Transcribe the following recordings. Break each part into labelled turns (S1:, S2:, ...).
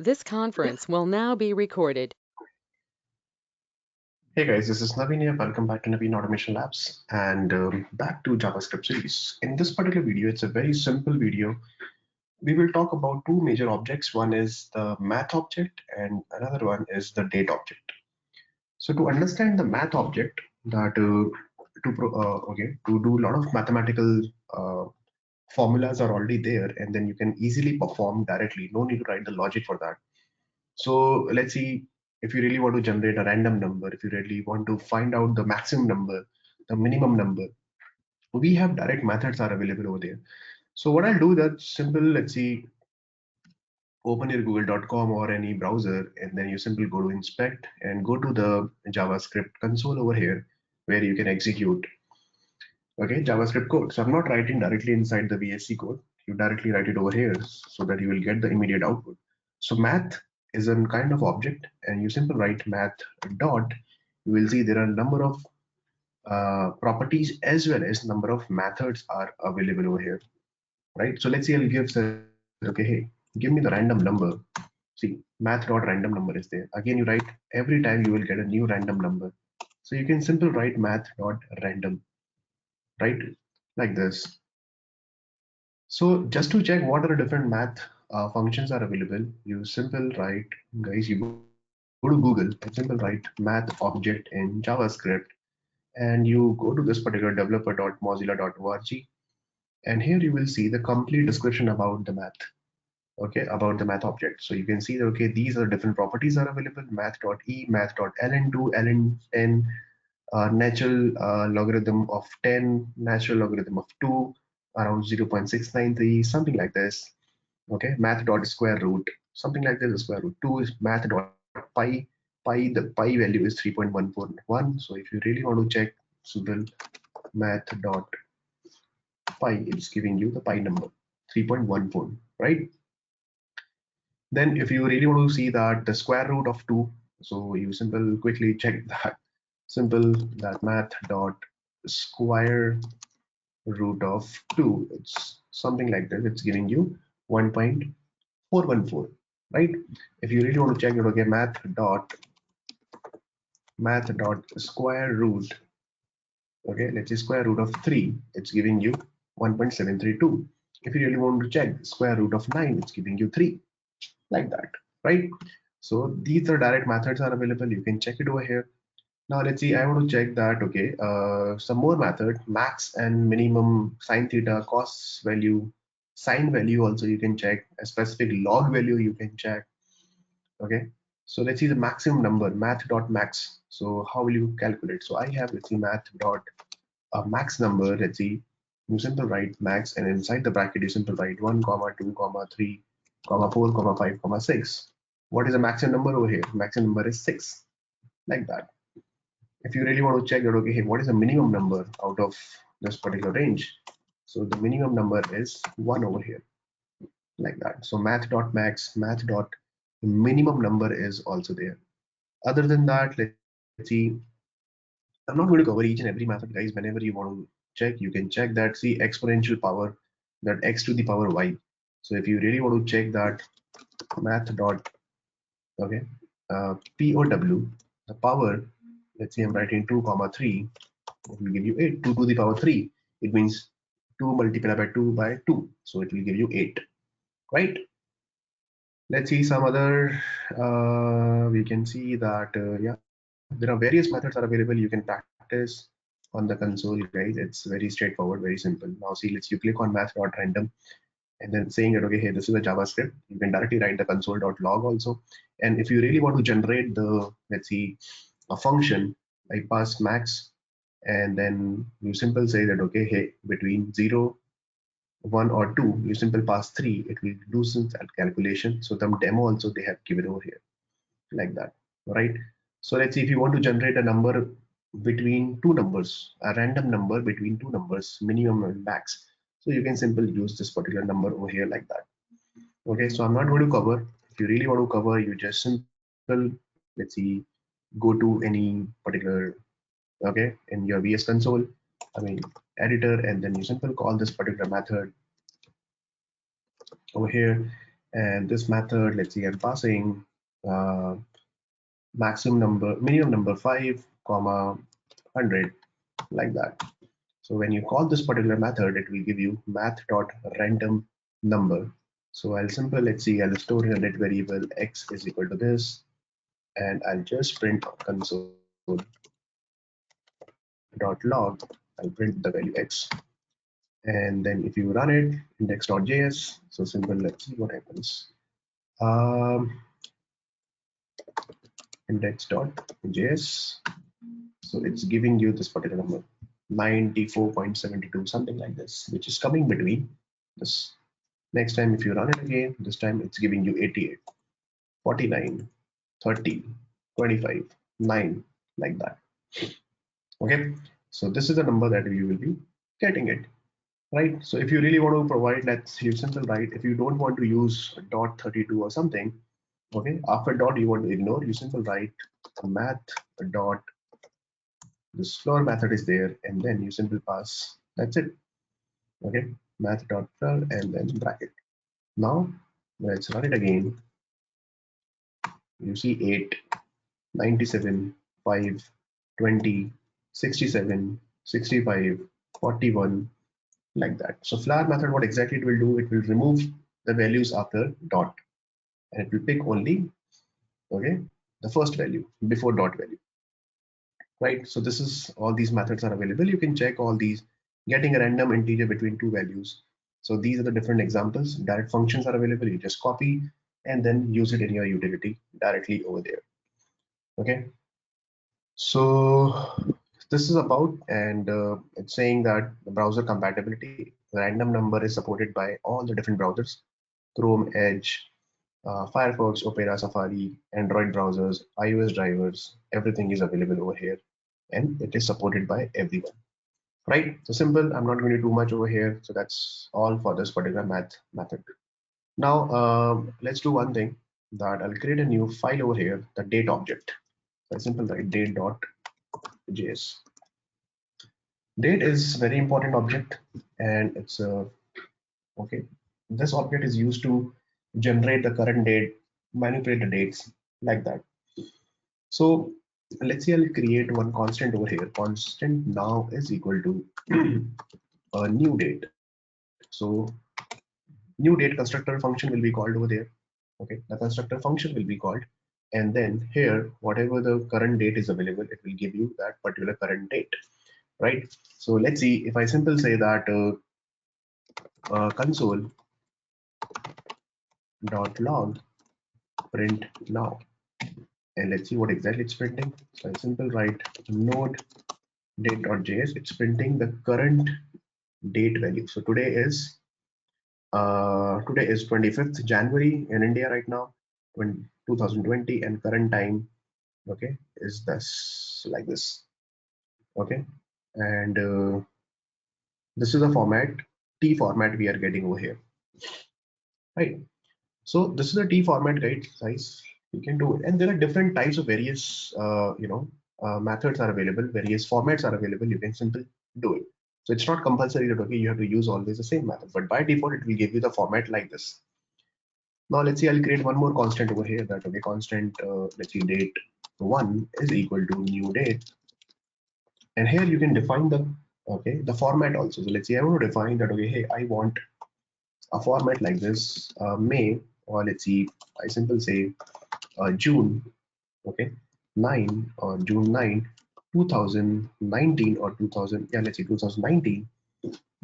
S1: This conference will now be recorded.
S2: Hey guys, this is Naveen here. Welcome back to Naveen Automation Labs and back to JavaScript series. In this particular video, it's a very simple video. We will talk about two major objects. One is the math object and another one is the date object. So to understand the math object, that to do a lot of mathematical formulas are already there, and then you can easily perform directly. No need to write the logic for that. So let's see, if you really want to generate a random number, if you really want to find out the maximum number, the minimum number, we have direct methods are available over there. So what I'll do that simple, let's see, open your google.com or any browser, and then you simply go to inspect and go to the JavaScript console over here where you can execute JavaScript code. So I'm not writing directly inside the VSC code. You directly write it over here so that you will get the immediate output. So math is a kind of object, and you simply write math dot. You will see there are a number of properties as well as number of methods are available over here, right? So let's say I'll give say, okay, hey, give me the random number. See, math dot random number is there. Again, you write every time you will get a new random number. So you can simply write math dot random, right? Like this. So just to check what are the different math functions are available, you simple write, guys, you go to Google and simple write math object in JavaScript, and you go to this particular developer.mozilla.org, and here you will see the complete description about the math, okay, about the math object. So you can see that, okay, these are different properties are available, math.e, math.ln2, ln10, natural logarithm of 10, natural logarithm of 2, around 0.693, something like this. Okay, math dot square root, something like this. The square root 2 is math dot pi. The pi value is 3.141. So if you really want to check simple math dot pi, it's giving you the pi number 3.14, right? Then if you really want to see that the square root of 2, so you simple quickly check that simple that math dot square root of 2, it's something like that, it's giving you 1.414, right? If you really want to check it, okay, math dot square root, okay, let's say square root of 3, it's giving you 1.732. If you really want to check square root of 9, it's giving you 3, like that, right? So these are direct methods are available, you can check it over here. Now let's see, I want to check that, okay, some more method, max and minimum, sine theta, cos value, sine value also you can check, a specific log value you can check, okay. So let's see the maximum number, math dot max. So how will you calculate? So I have, let's see, math dot max number, let's see, you simple write max, and inside the bracket you simple write 1 comma 2 comma 3 comma 4 comma 5 comma 6. What is the maximum number over here? Maximum number is 6, like that. If you really want to check that, okay, hey, what is the minimum number out of this particular range? So the minimum number is 1 over here, like that. So math dot max, math dot minimum number is also there. Other than that, let's see, I'm not going to cover each and every method, guys. Whenever you want to check, you can check that. See, exponential power, that x to the power y. So if you really want to check that math dot, okay, pow, the power, let's say I'm writing 2 comma 3, it will give you 8. 2 to the power 3, it means 2 multiplied by 2 by 2, so it will give you 8, right? Let's see some other, we can see that, yeah, there are various methods are available, you can practice on the console, guys. It's very straightforward, very simple. Now see, let's, you click on math.random, and then saying that, okay, hey, this is a JavaScript, you can directly write the console.log also. And if you really want to generate the, let's see, a function like pass max, and then you simple say that, okay, hey, between 0, 1 or 2, you simple pass 3, it will do some calculation. So the demo also they have given over here, like that, right? So let's see, if you want to generate a number between two numbers, a random number between two numbers, minimum and max, so you can simply use this particular number over here, like that. Okay, so I'm not going to cover. If you really want to cover, you just simple, let's see, go to any particular, okay, in your VS console, I mean editor, and then you simple call this particular method over here, And this method, let's see, I'm passing uh, minimum number 5 comma 100, like that. So when you call this particular method, it will give you math.random number. So let's see, I'll store in a let variable x is equal to this, and I'll just print console.log. I'll print the value x. And then if you run it, index.js, so simple, let's see what happens. Um, index.js, so it's giving you this particular number, 94.72, something like this, which is coming between this. Next time, if you run it again, this time it's giving you 88, 49, 30, 25, 9, like that. Okay, so this is the number that you will be getting it, right? So if you really want to provide, let's use simple, right? If you don't want to use dot 32 or something, okay, after dot you want to ignore, you simple write math dot, this floor method is there, and then you simple pass, that's it. Okay, math dot floor and then bracket. Now let's run it again. You see 8, 97, 5, 20, 67, 65, 41, like that. So flower method, what exactly it will do, it will remove the values after dot, and it will pick only, okay, the first value before dot value, right? So this is, all these methods are available. You can check all these, getting a random integer between two values. So these are the different examples. Direct functions are available. You just copy and then use it in your utility directly over there. Okay, so this is about, and it's saying that the browser compatibility, random number is supported by all the different browsers: Chrome, Edge, Firefox, Opera, Safari, Android browsers, iOS drivers, everything is available over here, and it is supported by everyone, right? So simple, I'm not going to do much over here. So that's all for this particular math method. Now, let's do one thing, that I'll create a new file over here, the date object. So simple, right? Date.js. Date is very important object, and it's okay. This object is used to generate the current date, manipulate the dates, like that. So let's say I'll create one constant over here. Constant now is equal to a new date. So new date constructor function will be called over there. Okay, the constructor function will be called, and then here whatever the current date is available, it will give you that particular current date, right? So let's see, if I simple say that console.log print now, and let's see what exactly it's printing. So I simple write node date.js, it's printing the current date value. So today is 25th January in India right now, 2020, and current time, okay, is this, like this. Okay, and this is a format, T format we are getting over here, right? So this is a T format, guys. You can do it, and there are different types of various, methods are available, various formats are available. You can simply do it. So it's not compulsory that okay, you have to use always the same method, but by default it will give you the format like this. Now let's see, I'll create one more constant over here, that okay, constant, let's see, date one is equal to new date, and here you can define the, okay, the format also. So let's say I want to define that okay, hey, I want a format like this, May, or let's see, I simple say June, okay, 9 or June 9, 2019, or 2000, yeah, let's see, 2019,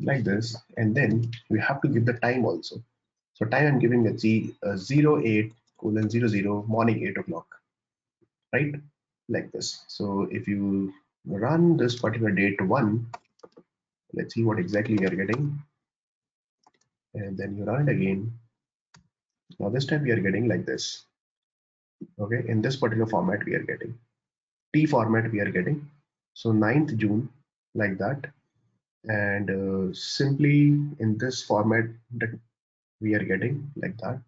S2: like this, and then we have to give the time also. So time I'm giving, let's see, 08 colon 00 morning 8 o'clock, right? Like this. So if you run this particular date one, let's see what exactly we are getting, and then you run it again. Now this time we are getting like this. Okay, in this particular format we are getting T format we are getting. So 9th June, like that, and simply in this format that we are getting like that.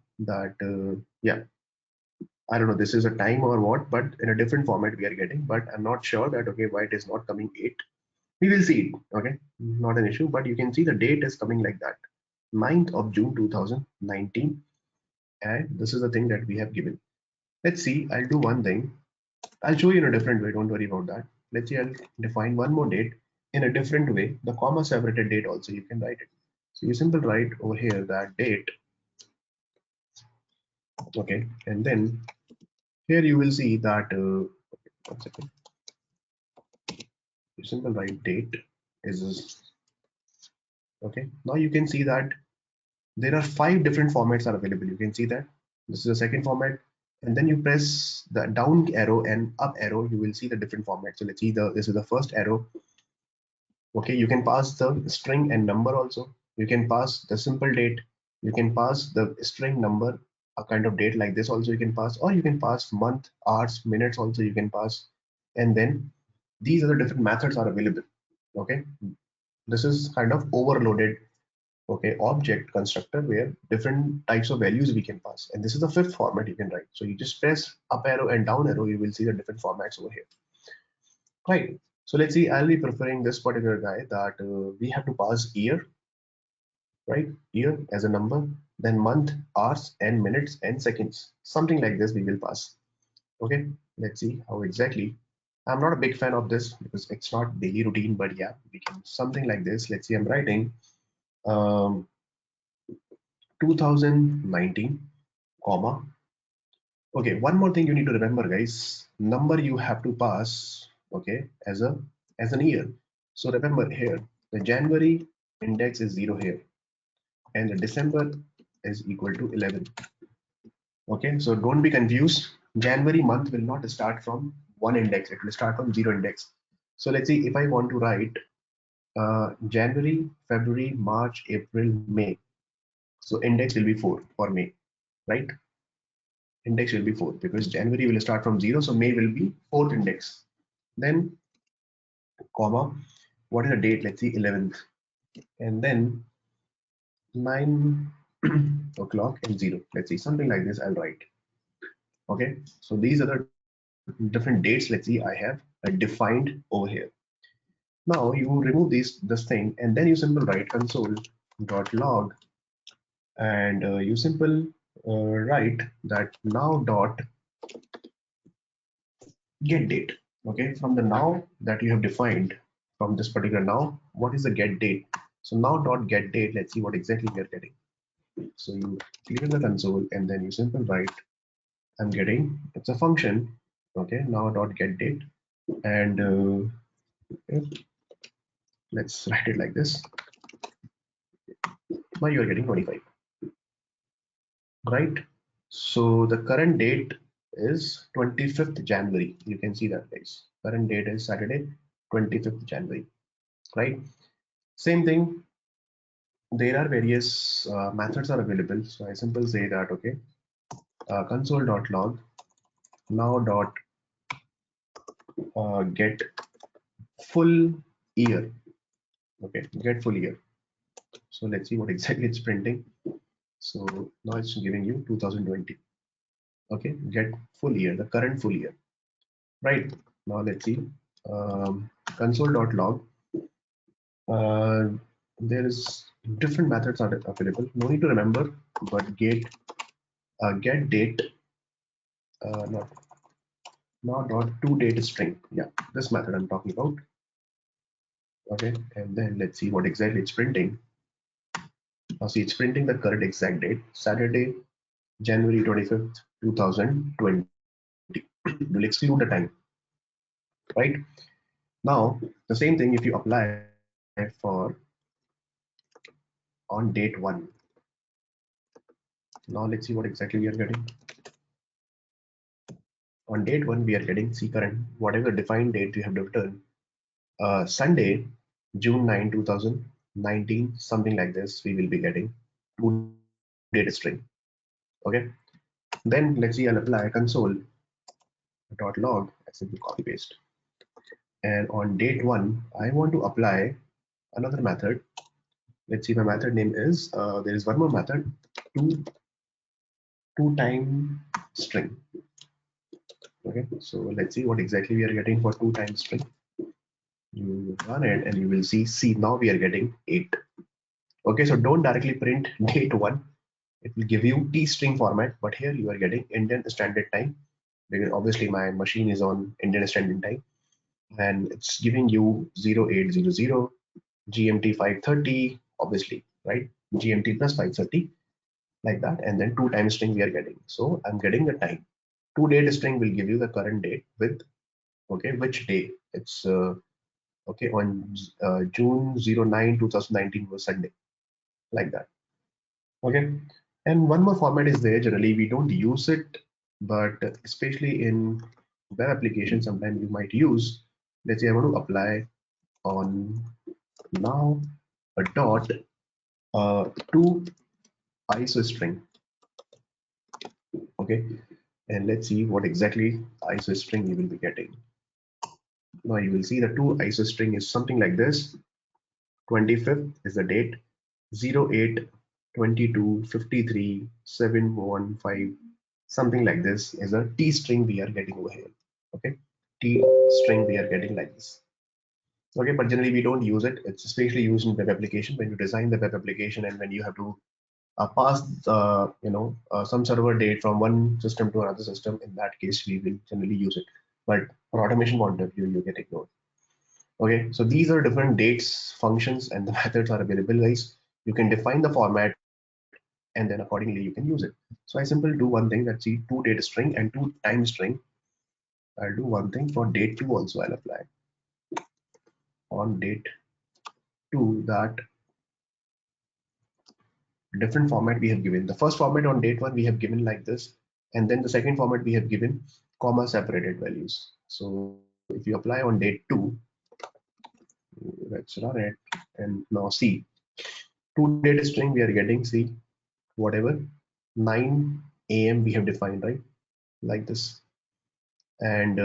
S2: Yeah, I don't know, this is a time or what, but in a different format we are getting. But I'm not sure that okay, why it is not coming 8. We will see it. Okay, not an issue, but you can see the date is coming like that, 9th of June 2019. and this is the thing that we have given. Let's see, I'll do one thing. I'll show you in a different way, don't worry about that. Let's see, I'll define one more date in a different way. The comma separated date also, you can write it. So you simply write over here that date, okay, and then here you will see that, one second, you simply write date is, okay. Now you can see that there are 5 different formats are available. You can see that this is the second format, and then you press the down arrow and up arrow, you will see the different formats. So let's see, this is the first arrow. Okay, you can pass the string and number also. You can pass the simple date. You can pass the string number, a kind of date like this also you can pass, or you can pass month, hours, minutes also you can pass. And then these are the different methods are available. Okay, this is kind of overloaded, okay, object constructor where different types of values we can pass. And this is the fifth format you can write. So you just press up arrow and down arrow, you will see the different formats over here. Right. So let's see, I'll be preferring this particular guy that we have to pass year, right? Year as a number, then month, hours, and minutes and seconds. Something like this we will pass. Okay, let's see how exactly. I'm not a big fan of this because it's not daily routine, but yeah, we can something like this. Let's see, I'm writing um, 2019, comma. Okay, one more thing you need to remember, guys. Number you have to pass, okay, as an year. So remember here, the January index is 0 here, and the December is equal to 11. Okay, so don't be confused. January month will not start from one index; it will start from 0 index. So let's see if I want to write January, February, March, April, May. So index will be 4 for May, right? Index will be 4 because January will start from 0, so May will be fourth index. Then comma, what is the date? Let's see, 11th, and then 9 o'clock and 0. Let's see, something like this I'll write. Okay, so these are the different dates. Let's see, I have defined over here. Now you remove this thing, and then you simply write console.log, and you simple write that now dot get date. Okay, from the now that you have defined, from this particular now, what is the get date? So now dot get date, let's see what exactly we are getting. So you clear the console and then you simply write, I'm getting, it's a function, okay, now dot get date, and let's write it like this. Now you are getting 25, right? So the current date is 25th January. You can see that, guys. Current date is Saturday, 25th January, right? Same thing, there are various methods are available. So I simply say that, okay, console.log now dot get full year. Okay, get full year. So let's see what exactly it's printing. So now it's giving you 2020. Okay, get full year, the current full year. Right. Now let's see. Console.log. Uh, there is different methods are available. No need to remember, but get date, not dot to date string. Yeah, this method I'm talking about. Okay, and then let's see what exactly it's printing. Now see, it's printing the current exact date, Saturday, January 25th, 2020. Will exclude the time, right? Now the same thing if you apply for on date 1. Now let's see what exactly we are getting. On date 1 we are getting see current whatever defined date you have returned, Sunday, June 9, 2019, something like this we will be getting to date string. Okay, then let's see, I'll apply console.log, I simply copy paste, and on date 1 I want to apply another method. Let's see, my method name is there is one more method, to time string. Okay, so let's see what exactly we are getting for to time string. You run it and you will see now we are getting 8. Okay, so don't directly print date 1, it will give you T string format, but here you are getting Indian Standard Time, because obviously my machine is on Indian Standard Time, and it's giving you 0800 GMT 530, obviously, right? GMT plus 530, like that, and then two time string we are getting. So I'm getting the time. Two date string will give you the current date with, okay, which day. It's okay, on June 2019 was Sunday, like that. Okay, and one more format is there. Generally, we don't use it, but especially in web applications, sometimes you might use. Let's say I want to apply on now a dot to ISO string. Okay, and let's see what exactly ISO string you will be getting. Now you will see the two ISO string is something like this. 25th is the date, 08 22 53 715, something like this is a T string we are getting over here. Okay, T string we are getting like this. Okay, but generally we don't use it. It's especially used in web application when you design the web application and when you have to pass some server date from one system to another system. In that case, we will generally use it. But for automation point of view, you get ignored. Okay, so these are different dates, functions, and the methods are available, guys. You can define the format and then accordingly you can use it. So I simply do one thing, let's see, two date string and two time string. I'll do one thing for date two also. I'll apply on date two that different format we have given. The first format on date one we have given like this, and then the second format we have given comma separated values. So if you apply on date two, let's run it, and now see, two date string we are getting, see, whatever 9 a.m. we have defined, right, like this, and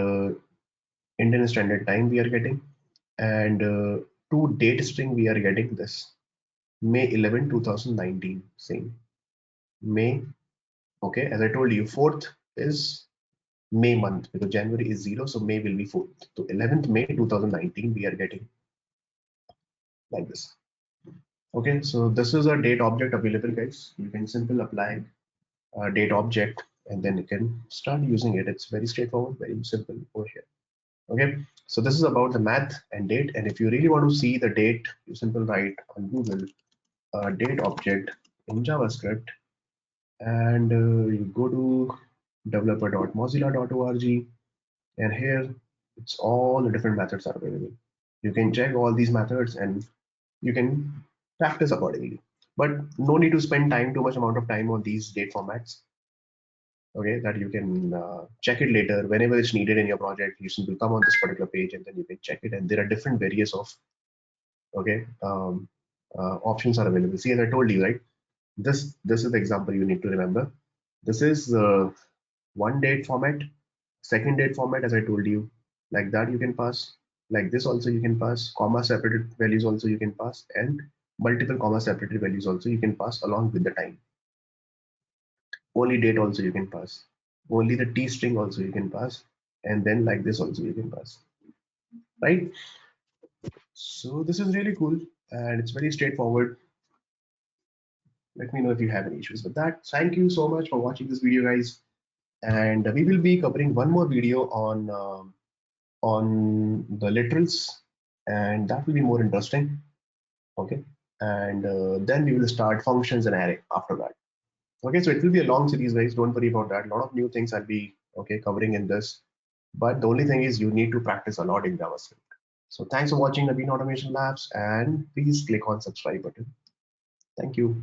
S2: Indian Standard Time we are getting, and two date string we are getting this May 11 2019, same May. Okay, as I told you, 4th is May month because January is 0, so May will be 4th. So 11th May 2019 we are getting like this. Okay, so this is a date object available, guys. You can simply apply a date object and then you can start using it. It's very straightforward, very simple over here. Okay, so this is about the math and date. And if you really want to see the date, you simply write on Google date object in JavaScript, and you go to developer.mozilla.org, and here it's all the different methods are available. You can check all these methods and you can practice accordingly, but no need to spend time too much amount of time on these date formats. Okay, that you can check it later whenever it's needed in your project. You simply come on this particular page and then you can check it, and there are different various of, okay, options are available. See, as I told you, right, this is the example you need to remember. This is one date format, second date format, as I told you, like that you can pass, like this also you can pass, comma separated values also you can pass, and multiple comma separated values also you can pass along with the time. Only date also you can pass, only the T string also you can pass, and then like this also you can pass, right? So this is really cool and it's very straightforward. Let me know if you have any issues with that. Thank you so much for watching this video, guys, and we will be covering one more video on the literals, and that will be more interesting. Okay, and then we will start functions and array after that. Okay, so it will be a long series, guys, don't worry about that. A lot of new things I'll be, okay, covering in this, but the only thing is you need to practice a lot in JavaScript. So thanks for watching Naveen Automation Labs, and please click on subscribe button. Thank you.